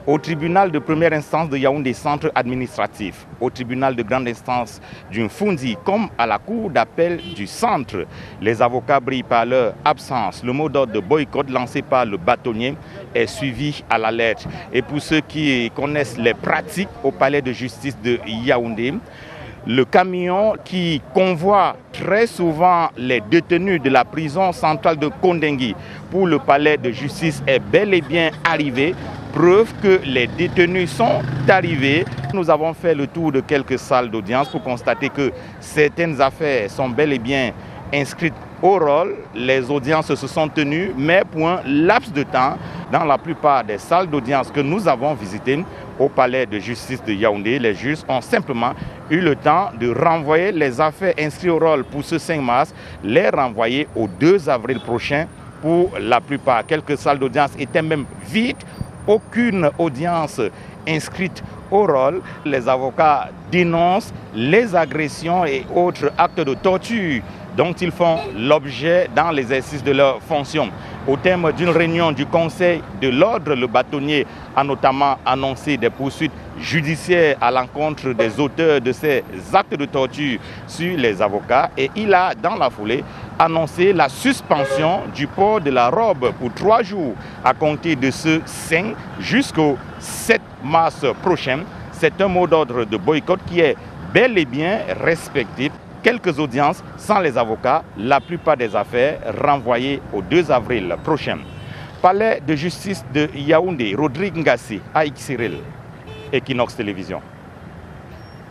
au tribunal de première instance de Yaoundé centre administratif, au tribunal de grande instance du Mfundi comme à la cour d'appel du centre. Les avocats brillent par leur absence. Le mot d'ordre de boycott lancé par le bâtonnier est suivi à la lettre. Et pour ceux qui connaissent les pratiques au palais de justice de Yaoundé, le camion qui convoie très souvent les détenus de la prison centrale de Kondengui pour le palais de justice est bel et bien arrivé. Preuve que les détenus sont arrivés. Nous avons fait le tour de quelques salles d'audience pour constater que certaines affaires sont bel et bien inscrites au rôle. Les audiences se sont tenues, mais pour un laps de temps, dans la plupart des salles d'audience que nous avons visitées au palais de justice de Yaoundé, les juges ont simplement eu le temps de renvoyer les affaires inscrites au rôle pour ce 5 mars, les renvoyer au 2 avril prochain pour la plupart. Quelques salles d'audience étaient même vides. Aucune audience inscrite au rôle. Les avocats dénoncent les agressions et autres actes de torture dont ils font l'objet dans l'exercice de leurs fonctions. Au terme d'une réunion du Conseil de l'ordre, le bâtonnier a notamment annoncé des poursuites judiciaires à l'encontre des auteurs de ces actes de torture sur les avocats et il a, dans la foulée, annoncé la suspension du port de la robe pour 3 jours à compter de ce 5 jusqu'au 7 mars prochain. C'est un mot d'ordre de boycott qui est bel et bien respecté. Quelques audiences sans les avocats, la plupart des affaires renvoyées au 2 avril prochain. Palais de justice de Yaoundé, Rodrigue Ngassi, Aïk Cyril, Equinox Télévision.